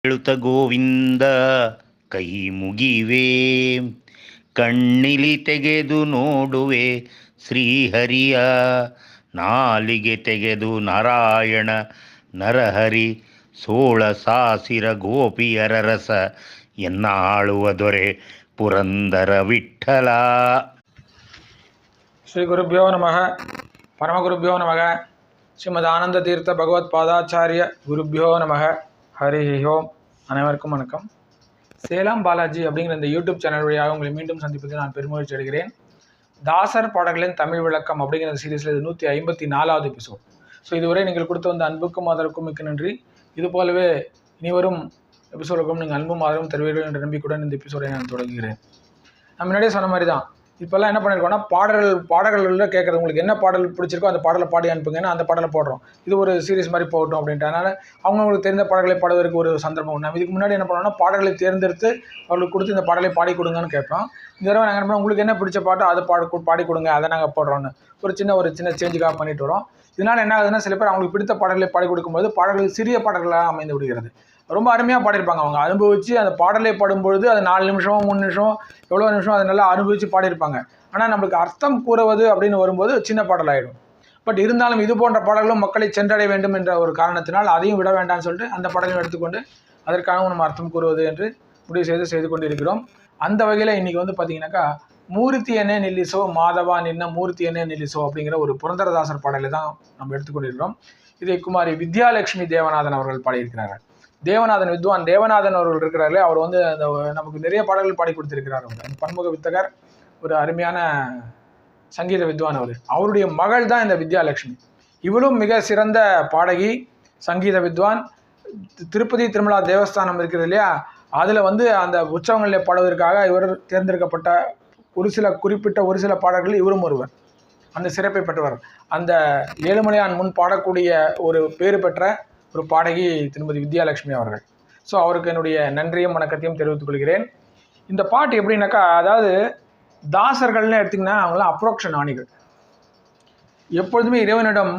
ಹೇಳುತ್ತ ಗೋವಿಂದ ಕೈ ಮುಗಿವೆ, ಕಣ್ಣಿಲಿ ತೆಗೆದು ನೋಡುವೆ ಶ್ರೀಹರಿಯ, ನಾಲಿಗೆ ತೆಗೆದು ನಾರಾಯಣ ನರಹರಿ, ಸೋಳ ಸಾಸಿರ ಗೋಪಿಯರ ರಸ ಎನ್ನಾಳುವ ದೊರೆ ಪುರಂದರ ವಿಠಲ. ஸ்ரீ குருப்பியோ நம. பரமகுருப்பியோ நம. ஸ்ரீமத் ஆனந்த தீர்த்த பகவத் பாதாச்சாரிய குருப்பியோ நம. ஹரி ஓம். அனைவருக்கும் வணக்கம். சேலம் பாலாஜி அப்படிங்கிற இந்த யூடியூப் சேனல் வழியாக உங்களை மீண்டும் சந்திப்பதில் நான் பெருமகிழ்ச்சி அடைகிறேன். தாசர் பாடல்களின் தமிழ் விளக்கம் அப்படிங்கிற சீரீஸில் இது 154வது எபிசோட். ஸோ இதுவரை நீங்கள் கொடுத்து வந்த அன்புக்கும் ஆதரவுக்கும் மிக்க நன்றி. இது போலவே இனிவரும் எபிசோடுக்கும் நீங்கள் அன்பும் ஆதரவும் தருவீர்கள் என்ற நம்பிக்கையுடன் இந்த எபிசோடை நான் தொடங்குகிறேன். நான் முன்னாடியே சொன்ன மாதிரி தான், இப்போல்லாம் என்ன பண்ணியிருக்கோம்னா பாடல்களில் கேட்குறது, உங்களுக்கு என்ன பாடல் பிடிச்சிருக்கோ அந்த பாடலை பாடி அனுப்புங்கன்னா அந்த பாடலை போடுறோம். இது ஒரு சீரிஸ் மாதிரி போகட்டும் அப்படின்ட்டு. அதனால் அவங்களுக்கு தெரிந்த பாடல்களை பாடுவதற்கு ஒரு சந்தர்ப்பம். நம்ம இதுக்கு முன்னாடி என்ன பண்ணோம்னா பாடல்களை தேர்ந்தெடுத்து அவர்களுக்கு கொடுத்து இந்த பாடலை பாடி கொடுங்கன்னு கேட்போம். இந்த தடவை நாங்கள் என்ன பண்ணோம், உங்களுக்கு என்ன பிடிச்ச பாட்டோ அதை பாடி கொடுங்க, அதை நாங்கள் போடுறோன்னு ஒரு சின்ன சேஞ்சுக்காக பண்ணிட்டு வரோம். இதனால் என்ன ஆகுதுன்னா, சில பேர் அவங்களுக்கு பிடித்த பாடல்களை பாடி கொடுக்கும்போது பாடல்கள் சிறிய பாடல்களாக அமைந்து விடுகிறது. ரொம்ப அருமையாக பாடியிருப்பாங்க, அவங்க அனுபவித்து அந்த பாடலை பாடும்பொழுது அது 4 நிமிஷமோ 3 நிமிஷம் எவ்வளோ நிமிஷம் அதை நல்லா அனுபவித்து பாடியிருப்பாங்க. ஆனால் நம்மளுக்கு அர்த்தம் கூறுவது அப்படின்னு வரும்போது சின்ன பாடல் ஆகிடும். பட் இருந்தாலும் இது போன்ற பாடல்களும் மக்களை சென்றடைய வேண்டும் என்ற ஒரு காரணத்தினால் அதையும் விட வேண்டாம்னு சொல்லிட்டு அந்த பாடலையும் எடுத்துக்கொண்டு அதற்காக நம்ம அர்த்தம் கூறுவது என்று முடிவு செய்து கொண்டு இருக்கிறோம். அந்த வகையில் இன்றைக்கி வந்து பார்த்திங்கனாக்கா, மூர்த்தி என்ன நில்லிசோ மாதவா நின்ன மூர்த்தி என்ன நில்லிசோ அப்படிங்கிற ஒரு புரந்தரதாசர் பாடலை தான் நம்ம எடுத்துக்கொண்டிருக்கிறோம். இதை குமாரி வித்யாலட்சுமி தேவநாதன் அவர்கள் பாடியிருக்கிறார்கள். தேவநாதன் வித்வான் தேவநாதன் அவர்கள் இருக்கிறார்களே, அவர் வந்து அந்த நமக்கு நிறைய பாடல்கள் பாடி கொடுத்திருக்கிறார். அவர் அந்த பன்முக வித்தகர், ஒரு அருமையான சங்கீத வித்வான். அவருடைய மகள் தான் இந்த வித்யாலட்சுமி. இவளும் மிக சிறந்த பாடகி, சங்கீத வித்வான். திருப்பதி திருமலா தேவஸ்தானம் இருக்கிறது இல்லையா, அதில் வந்து அந்த உற்சவங்களில் பாடுவதற்காக இவர் தேர்ந்தெடுக்கப்பட்ட குறிப்பிட்ட ஒரு சில பாடல்கள் இவரும் ஒருவர். அந்த சிறப்பை பெற்றவர். அந்த ஏழுமலையான் முன் பாடக்கூடிய ஒரு பேறு பெற்ற ஒரு பாடகி திருமதி வித்யாலட்சுமி அவர்கள். ஸோ அவருக்கு என்னுடைய நன்றியும் வணக்கத்தையும் தெரிவித்துக் கொள்கிறேன். இந்த பாட்டு எப்படின்னாக்கா, அதாவது தாசர்கள்னு எடுத்திங்கன்னா அவங்களாம் அப்ரோக்ஷ ஞானிகள். எப்பொழுதுமே இறைவனிடம்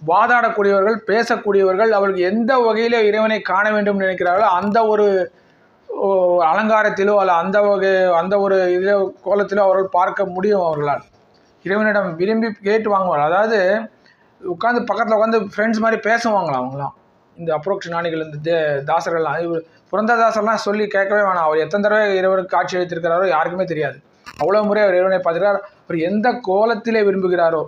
வாதாடக்கூடியவர்கள், பேசக்கூடியவர்கள். அவர்களுக்கு எந்த வகையில் இறைவனை காண வேண்டும் நினைக்கிறார்களோ அந்த ஒரு அலங்காரத்திலோ அல்ல அந்த ஒரு இதில் கோலத்திலோ அவர்கள் பார்க்க முடியும். அவர்களால் இறைவனிடம் விரும்பி கேட்டு வாங்குவார்கள். அதாவது உட்காந்து பக்கத்தில் உட்காந்து ஃப்ரெண்ட்ஸ் மாதிரி பேசுவாங்களாம் அவங்களாம், இந்த அப்ரோக்ஷ ஞானிகள், இந்த தாசர்கள்லாம். புரந்தரதாசர்லாம் சொல்லி கேட்கவே வேணாம். அவர் எத்தனை தடவை இறைவனுக்கு காட்சி அளித்திருக்கிறாரோ யாருக்குமே தெரியாது. அவ்வளோ முறை அவர் இறைவனை பார்த்துக்கிறார். அவர் எந்த கோலத்திலே விரும்புகிறாரோ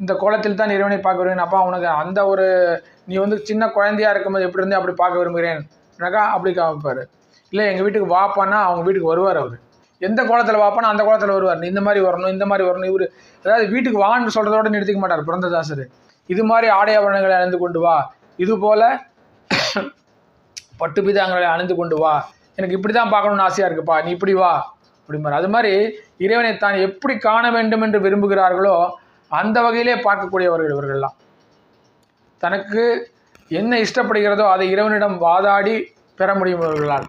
இந்த கோலத்தில் தான் இறைவனை பார்க்க விரும்புகிறேன். அப்பா உனக்கு அந்த ஒரு நீ வந்து சின்ன குழந்தையாக இருக்கும்போது எப்படி இருந்தே அப்படி பார்க்க விரும்புகிறேன் அப்படி காமிப்பார். இல்லை எங்கள் வீட்டுக்கு வாப்பான்னா அவங்க வீட்டுக்கு வருவார். அவர் எந்த கோலத்தில் வாப்பானா அந்த கோலத்தில் வருவார். நீ இந்த மாதிரி வரணும், இந்த மாதிரி வரணும். இவர் அதாவது வீட்டுக்கு வான்னு சொல்கிறதோடு நிறுத்திக்க மாட்டார் புரந்தரதாசர். இது மாதிரி ஆடை ஆபரணங்களை அணிந்து கொண்டு வா, இது போல் பட்டு பீதாங்களை அணிந்து கொண்டு வா, எனக்கு இப்படி தான் பார்க்கணுன்னு ஆசையாக இருக்குப்பா, நீ இப்படி வா அப்படிம்பார். அது மாதிரி இறைவனை தான் எப்படி காண வேண்டும் என்று விரும்புகிறார்களோ அந்த வகையிலே பார்க்கக்கூடியவர்கள் இவர்கள்லாம். தனக்கு என்ன இஷ்டப்படுகிறதோ அதை இறைவனிடம் வாதாடி பெற முடியும் இவர்களால்.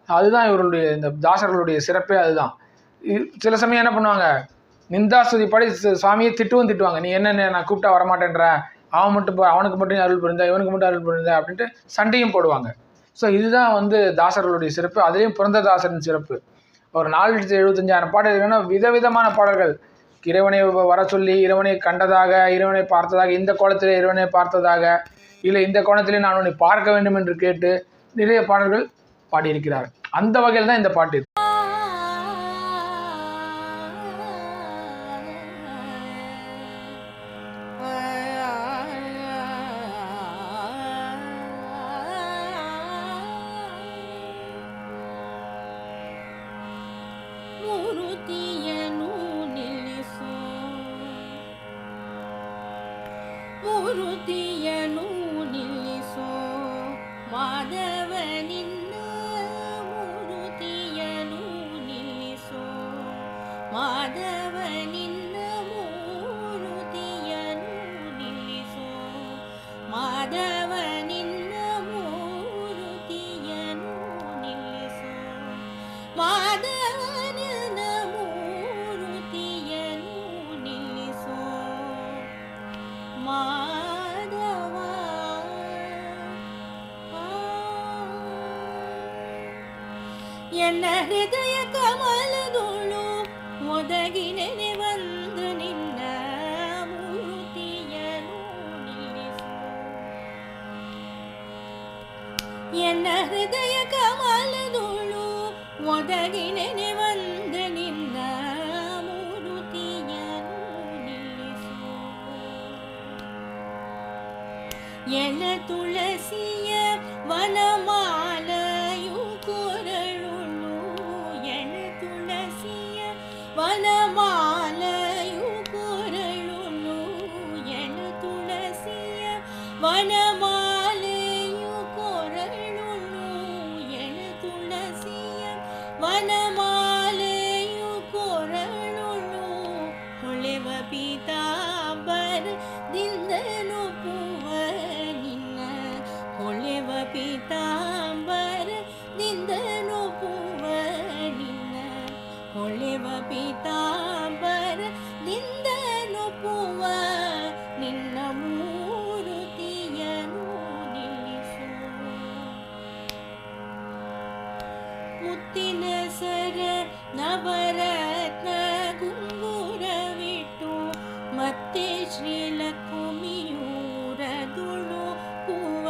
அதுதான் இவர்களுடைய இந்த தாசர்களுடைய சிறப்பே. அதுதான். சில சமயம் என்ன பண்ணுவாங்க, நிந்தாஸ்துதி பாடி சுவாமியை திட்டுவாங்க. நீ என்ன நான் கூப்பிட்டா வரமாட்டேன்ற, அவனுக்கு மட்டும் அருள் புரிந்தா, இவனுக்கு மட்டும் அருள் புரிந்தா அப்படின்ட்டு சண்டையும் போடுவாங்க. ஸோ இதுதான் வந்து தாசர்களுடைய சிறப்பு. அதுலேயும் புரந்தரதாசரின் சிறப்பு. ஒரு 475,000 பாடல் இருக்குன்னா விதவிதமான பாடல்கள். இறைவனை வர சொல்லி, இறைவனை கண்டதாக, இறைவனை பார்த்ததாக, இந்த கோலத்திலே இறைவனை பார்த்ததாக, இல்லை இந்த கோலத்திலே நான் உன்னை பார்க்க வேண்டும் என்று கேட்டு நிறைய பாடல்கள் பாடியிருக்கிறார். அந்த வகையில் தான் இந்த பாட்டு. ಮೂರುತಿಯನು ನಿಲ್ಲಿಸೋ ಮಾಧವ ನಿನ್ನ ಮೂರುತಿಯನು ಎನ್ನ ಹೃದಯ ಕಮಲದೋಳು ಒದಗಿ ನೆನೆ ಬಂದು ನಿನ್ನ ಮೂರ್ತಿಯನು ನಿಲ್ಲಿಸು. ಎನ್ನ ಹೃದಯ ಕಮಲದೋಳು ಒದಗಿ ನೆನೆ ಬಂದು ನಿನ್ನ ಮೂರ್ತಿಯನು ನಿಲ್ಲಿಸು. ಎಲ ತುಳಸಿಯ ವನಮಾಲಯು ಕೊರಳುಳು, ಎಲ ತುಳಸಿಯ ವನಮಾಲಯು ಕೊರಳುಳು, ಎಲ ತುಳಸಿಯ ವನಮಾಲೆಯು ಕೊರಳುಳು, ಎಲ ತುಳಸಿಯ ವನಮಾಲೆಯು ಕೊರಳುಳು. ಹೊಳೆವ ಪೀತಾಂಬರದಿಂದನು ಪೂವ ನಿನ್ನ, ಹೊಳೆವ ಪೀತಾಂಬರದಿಂದನು ಪೂವ ನಿನ್ನ, ಹೊಳೆವ ಪೀತಾಂಬರದಿಂದನು ಪೂವ ನಿನ್ನ ಮೂರುತಿಯನು ನಿಲ್ಲಿಸು. ಮುತ್ತಿನ ಸರ ನವರತ್ನ ಗುಂಗುರವಿಟ್ಟು ಮತ್ತೆ ಶ್ರೀಲಕ್ಷ್ಮಿಯೂರದುಳು ಹೂವ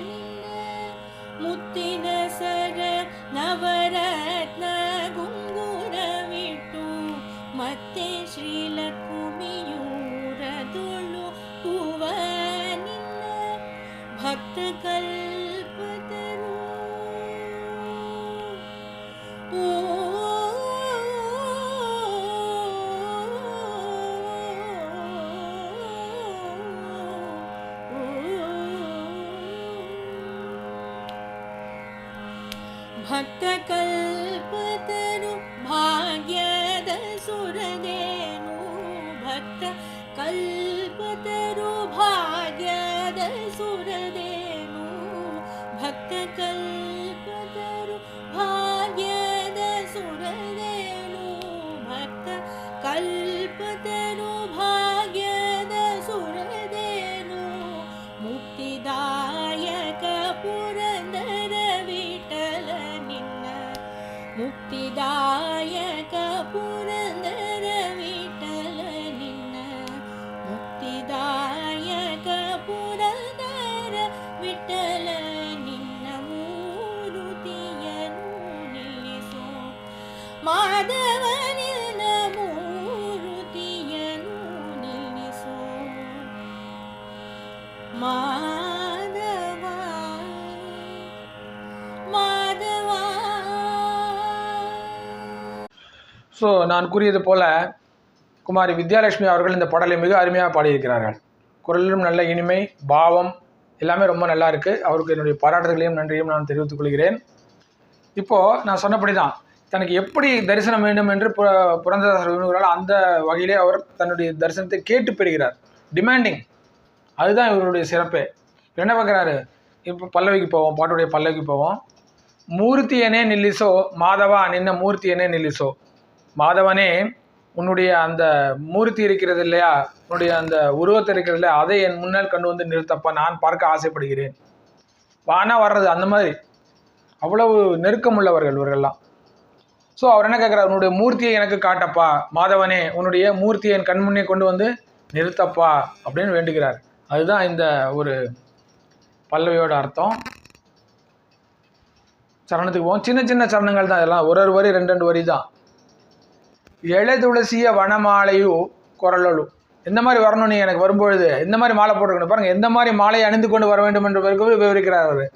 ನಿನ್ನ. ಮುತ್ತಿನ ಸರ ನವರತ್ನ ಗುಂಗುರವಿಟ್ಟು ಮತ್ತೆ ಶ್ರೀಲಕ್ಷ್ಮಿಯೂರದುಳು ಹೂವ ನಿನ್ನ. ಭಕ್ತ ಕಲ್ಪತರು ಭಕ್ತ ಕಲ್ಪತರು ಭಾಗ್ಯದ ಸುರದೇನು, ಭಕ್ತ ಕಲ್ಪತರು ಭಾಗ್ಯದ ಸುರದೇನು, ಭಕ್ತ ಕಲ್ಪತರು ಭಾಗ್ಯದ ಸುರದೇನು, ಭಕ್ತ ಕಲ್ಪತರು ಭಾಗ್ಯದ ಸುರದೇನು. ಮುಕ್ತಿದಾಯಕ ಪುರಂದರ ವಿಠಲ ನಿನ್ನ, ಮುಕ್ತಿದಾಯಕ ಪುರಂದರ ವಿಠಲ ನಿನ್ನ, ಮುಕ್ತಿದಾಯಕ ಪುರಂದರ ವಿಠಲ ನಿನ್ನ ಮೂರುತಿಯನು ನಿಲ್ಲಿಸು. ಮಾಧವ ನಿನ್ನ ಮೂರುತಿಯನು ನಿಲ್ಲಿಸು. ಮಾಧವ மாதவா. ஸோ நான் கூறியது போல குமாரி வித்யாலட்சுமி அவர்கள் இந்த பாடலை மிக அருமையாக பாடியிருக்கிறார்கள். குரலிலும் நல்ல இனிமை, பாவம் எல்லாமே ரொம்ப நல்லா இருக்குது. அவருக்கு என்னுடைய பாராட்டுதலையும் நன்றியும் நான் தெரிவித்துக் கொள்கிறேன். இப்போது நான் சொன்னபடி தான் தனக்கு எப்படி தரிசனம் வேண்டும் என்று புரந்தரதாசர் விரும்புகிறார், அந்த வகையிலே அவர் தன்னுடைய தரிசனத்தை கேட்டு பெறுகிறார். டிமாண்டிங், அதுதான் இவருடைய சிறப்பே. என்ன பார்க்குறாரு, இப்போ பல்லவிக்கு போவோம், பாட்டுடைய பல்லவிக்கு போவோம். மூர்த்தியனே நில்லிசோ மாதவா நின்ன மூர்த்தியனே நில்லிசோ. மாதவனே, உன்னுடைய அந்த மூர்த்தி இருக்கிறது இல்லையா, உன்னுடைய அந்த உருவத்தை இருக்கிறது இல்லையா, அதை என் முன்னால் கொண்டு வந்து நிறுத்தப்பா, நான் பார்க்க ஆசைப்படுகிறேன். வானா வர்றது அந்த மாதிரி அவ்வளவு நெருக்கம் உள்ளவர்கள் இவர்கள்லாம். ஸோ அவர் என்ன கேட்குறார், உன்னுடைய மூர்த்தியை எனக்கு காட்டப்பா, மாதவனே உன்னுடைய மூர்த்தியை என் கண்முன்னே கொண்டு வந்து நிறுத்தப்பா அப்படின்னு வேண்டுகிறார். அதுதான் இந்த ஒரு பல்லவியோட அர்த்தம். சரணத்துக்கு போவோம். சின்ன சின்ன சரணங்கள் தான் இதெல்லாம், ஒரு வரி ரெண்டு வரி தான். எழ துளசிய வனமாலையு குரலொழு. எந்த மாதிரி வரணும், நீ எனக்கு வரும்பொழுது எந்த மாதிரி மாலை போட்டுக்கணும் பாருங்கள், எந்த மாதிரி மாலையை அணிந்து கொண்டு வர வேண்டும் என்று விவரிக்கிறார் அவர்.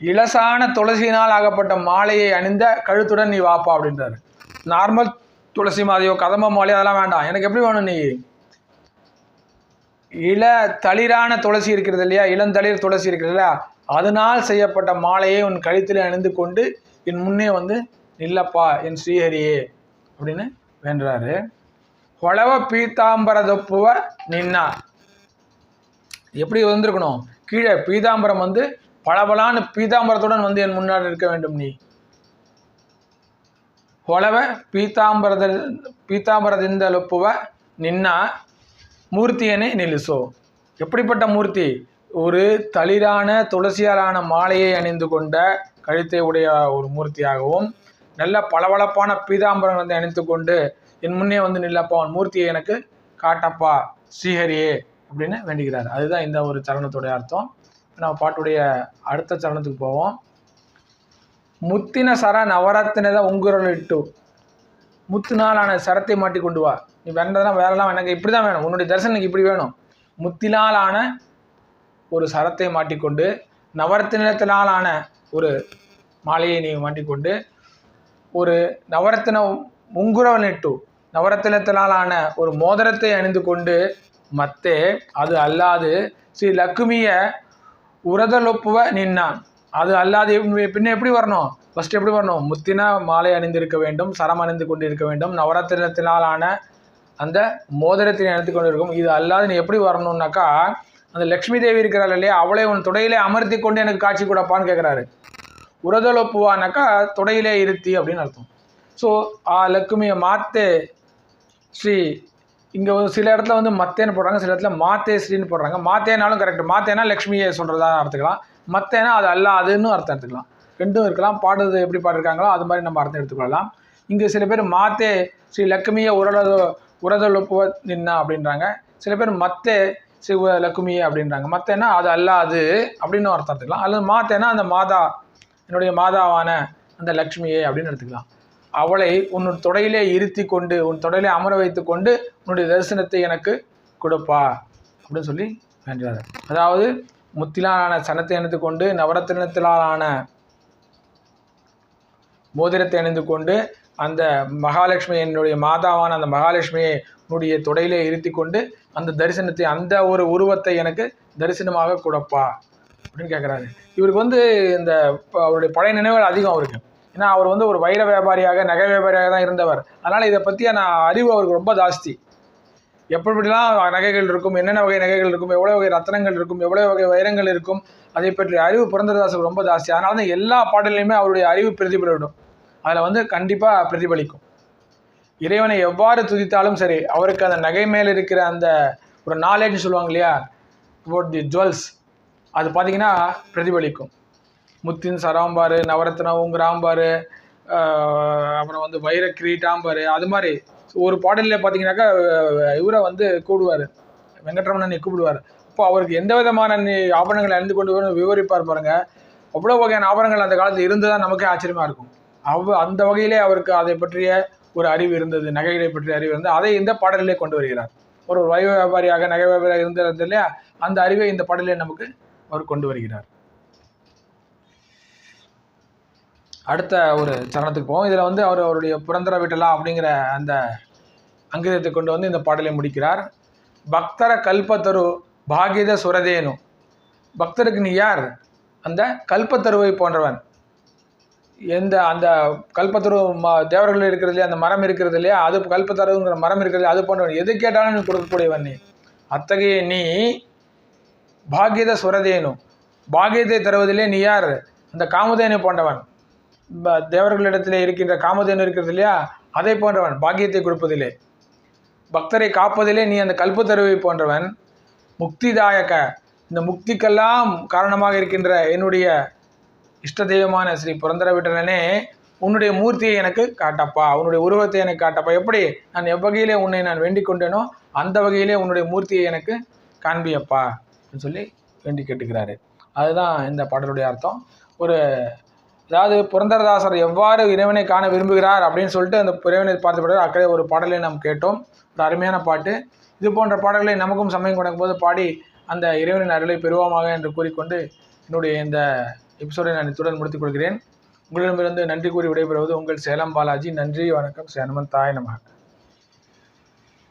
இலசான துளசியினால் ஆகப்பட்ட மாலையை அணிந்த கழுத்துடன் நீ வாப்பா அப்படின்றாரு. நார்மல் துளசி மாதிரியோ கதம்ப மாலையோ அதெல்லாம் வேண்டாம், எனக்கு எப்படி வேணும், நீ இள தளிரான துளசி இருக்கிறது இல்லையா, இளந்தளிர் துளசி இருக்கிறது இல்லையா, அதனால் செய்யப்பட்ட மாலையை உன் கழுத்தில் அணிந்து கொண்டு என் முன்னே வந்து நில்லப்பா என் ஸ்ரீஹரியே அப்படின்னு வேண்டுறாரு. ஹொளவ பீதாம்பரதொப்புவ நின்னா, எப்படி வந்திருக்கணும், கீழே பீதாம்பரம் வந்து பளபளான்னு பீதாம்பரத்துடன் வந்து என் முன்னாடி இருக்க வேண்டும் நீ. ஹொளவ பீதாம்பரದಿಂದಲೊಪ್ಪುವ நின்னா மூர்த்தியனே நில்லுசோ. எப்படிப்பட்ட மூர்த்தி, ஒரு தளிரான துளசியாலான மாலையை அணிந்து கொண்ட கழுத்தை உடைய ஒரு மூர்த்தியாகவும், நல்ல பளபளப்பான பீதாம்பரம் வந்து அணிந்து கொண்டு என் முன்னே வந்து நில்லப்பா, அவன் மூர்த்தியை எனக்கு காட்டப்பா ஸ்ரீஹரியே அப்படின்னு வேண்டிக்கிறார். அதுதான் இந்த ஒரு சரணத்துடைய அர்த்தம். நம்ம பாட்டுடைய அடுத்த சரணத்துக்கு போவோம். முத்தின சர நவரத்தினத உங்குரலிட்டு, முத்துனாலான சரத்தை மாட்டி கொண்டு வா. நீ வேண்டதெல்லாம் வேறெல்லாம் எனக்கு இப்படி தான் வேணும், உன்னுடைய தரிசனம் எனக்கு இப்படி வேணும். முத்தினாலான ஒரு சரத்தை மாட்டிக்கொண்டு, நவரத்தினத்தினாலான ஒரு மாலையை நீ மாட்டிக்கொண்டு, ஒரு நவரத்தின உங்குரலிட்டு நவரத்தினத்தினாலான ஒரு மோதிரத்தை அணிந்து கொண்டு, மத்தே அது அல்லாது ஸ்ரீ லக்குமிய உரதலொப்புவ நின்னான். அது அல்லாது பின்ன எப்படி வரணும்? ஃபஸ்ட்டு எப்படி வரணும்? முத்தின மாலை அணிந்திருக்க வேண்டும், சரம் அணிந்து கொண்டு இருக்க வேண்டும், நவரத்தினத்தினாலான அந்த மோதிரத்தை அணிந்து கொண்டு இருக்கும். இது அல்லாது நீ எப்படி வரணும்னாக்கா, அந்த லக்ஷ்மி தேவி இருக்கிறாள் இல்லையா, அவளை உன் தொடையிலே அமர்த்தி கொண்டு எனக்கு காட்சி கொடுப்பான்னு கேட்குறாரு. உரதலொப்புவானாக்கா தொடையிலே இருத்தி அப்படின்னு அர்த்தம். ஸோ லக்குமியை மாத்தே ஸ்ரீ, இங்கே சில இடத்துல வந்து மத்தேன்னு போடுறாங்க, சில இடத்துல மாத்தே ஸ்ரீன்னு போடுறாங்க. மாத்தேனாலும் கரெக்ட். மாத்தேனா லக்ஷ்மியை சொல்கிறதா எடுத்துக்கலாம், மத்தேனா அது அல்லாதுன்னு அர்த்தம் எடுத்துக்கலாம். ரெண்டும் இருக்கலாம். பாடுறது எப்படி பாடிருக்காங்களோ அது மாதிரி நம்ம அர்த்தம் எடுத்துக்கொள்ளலாம். இங்கே சில பேர் மாத்தே ஸ்ரீ லக்குமியை உரதொழுப்புவ நின்னா அப்படின்றாங்க. சில பேர் மத்தே ஸ்ரீ லக்குமியை அப்படின்றாங்க. மத்தேனா அது அல்லாது அப்படின்னு அர்த்தம் எடுத்துக்கலாம். அல்லது மாத்தேனா அந்த மாதா, என்னுடைய மாதாவான அந்த லக்ஷ்மியை அப்படின்னு எடுத்துக்கலாம். அவளை உன் தொடையிலே இருத்தி கொண்டு, உன் தொடையிலே அமர வைத்து கொண்டு உன்னுடைய தரிசனத்தை எனக்கு கொடுப்பா அப்படின்னு சொல்லி வேண்டார். அதாவது முத்திலான சனத்தை அணிந்து கொண்டு, நவரத்தினத்திலான மோதிரத்தை அணிந்து கொண்டு, அந்த மகாலட்சுமி என்னுடைய மாதாவான அந்த மகாலட்சுமியை உன்னுடைய தொடையிலே இருத்தி கொண்டு அந்த தரிசனத்தை, அந்த ஒரு உருவத்தை எனக்கு தரிசனமாக கொடுப்பா அப்படின்னு கேட்குறாரு. இவருக்கு வந்து இந்த அவருடைய பழைய நினைவுகள் அதிகம் அவருக்கு. ஏன்னா அவர் வந்து ஒரு வைர வியாபாரியாக, நகை வியாபாரியாக தான் இருந்தவர். அதனால் இதை பற்றியான அறிவு அவருக்கு ரொம்ப ஜாஸ்தி. எப்படிலாம் நகைகள் இருக்கும், என்னென்ன வகை நகைகள் இருக்கும், எவ்வளோ வகை ரத்னங்கள் இருக்கும், எவ்வளோ வகை வைரங்கள் இருக்கும், அதை பற்றிய அறிவு புரந்தரதாசருக்கு ரொம்ப ஜாஸ்தி. அதனால தான் எல்லா பாடலையுமே அவருடைய அறிவு பிரதிபலிடும். அதில் வந்து கண்டிப்பாக பிரதிபலிக்கும். இறைவனை எவ்வாறு துதித்தாலும் சரி, அவருக்கு அந்த நகை மேலே இருக்கிற அந்த ஒரு நாலேஜ் சொல்லுவாங்க இல்லையா, அபவுட் தி ஜுவல்ஸ், அது பார்த்திங்கன்னா பிரதிபலிக்கும். முத்தின் சராம்பார், நவரத்னங்கிறாம்பார், அப்புறம் வந்து வைர கிரீட்டாம்பார். அது மாதிரி ஒரு பாடலில் பார்த்தீங்கன்னாக்கா இவரை வந்து கூப்பிடுவார், வெங்கட்ரமணனை கூப்பிடுவார். அப்போ அவருக்கு எந்த விதமான ஆபரணங்களை அணிந்து கொண்டு வரும் விவரிப்பார் பாருங்கள். அவ்வளோ வகையான ஆபரணங்கள் அந்த காலத்தில் இருந்துதான் நமக்கே ஆச்சரியமாக இருக்கும். அந்த வகையிலே அவருக்கு அதை பற்றிய ஒரு அறிவு இருந்தது, நகைகளை பற்றிய அறிவு இருந்தது. அதை இந்த பாடலிலே கொண்டு வருகிறார். ஒரு வைர வியாபாரியாக, நகை வியாபாரியாக இருந்தது இல்லையா, அந்த அறிவை இந்த பாடலிலே நமக்கு அவர் கொண்டு வருகிறார். அடுத்த ஒரு சரணத்துக்கு போவோம். இதில் வந்து அவருடைய புரந்தர விட்டலா அப்படிங்கிற அந்த அங்கிதத்தை கொண்டு வந்து இந்த பாடலை முடிக்கிறார். பக்தர கல்பத்தரு பாகித சுரதேனு. பக்தருக்கு நீ யார்? அந்த கல்பத்தருவை போன்றவன். எந்த அந்த கல்பத்தரு தேவர்கள் இருக்கிறது இல்லையா, அந்த மரம் இருக்கிறது இல்லையா, அது கல்பத்தருங்கிற மரம் இருக்கிறது, அது போன்றவன். எது கேட்டாலும் நீ கொடுக்கக்கூடியவன் நீ. அத்தகைய நீ பாகித சுரதேனு, பாகியத்தை தருவதிலே நீ யார்? அந்த காமதேனு போன்றவன். தேவர்களிடத்திலே இருக்கின்ற காமதேனு இருக்கிறது இல்லையா, அதை போன்றவன். பாக்கியத்தை கொடுப்பதிலே, பக்தரை காப்பதிலே நீ அந்த கல்பத்தருவை போன்றவன். முக்திதாயக, இந்த முக்திக்கெல்லாம் காரணமாக இருக்கின்ற என்னுடைய இஷ்ட தெய்வமான ஸ்ரீ புரந்தர விட்டலனே, உன்னுடைய மூர்த்தியை எனக்கு காட்டப்பா, உன்னுடைய உருவத்தை எனக்கு காட்டப்பா. எப்படி நான் எவ்வகையிலே உன்னை நான் வேண்டிக் கொண்டேனோ அந்த வகையிலே உன்னுடைய மூர்த்தியை எனக்கு காண்பியப்பா அப்படின்னு சொல்லி வேண்டி கேட்டுக்கிறாரு. அதுதான் இந்த பாடலுடைய அர்த்தம். அதாவது புரந்தரதாசர் எவ்வாறு இறைவனை காண விரும்புகிறார் அப்படின்னு சொல்லிட்டு அந்த இறைவனை பார்த்து அக்கறை ஒரு பாடலை நாம் கேட்டோம். ஒரு அருமையான பாட்டு. இது போன்ற பாடல்களை நமக்கும் சமயம் கொடுக்கும் போது பாடி அந்த இறைவனின் அருளை பெறுவோமாக என்று கூறிக்கொண்டு என்னுடைய இந்த எபிசோடை நான் இத்துடன் முடித்துக் கொள்கிறேன். உங்களிடமிருந்து நன்றி கூறி விடைபெறுவது உங்கள் சேலம் பாலாஜி. நன்றி, வணக்கம். சேனமன் தாய் நமக.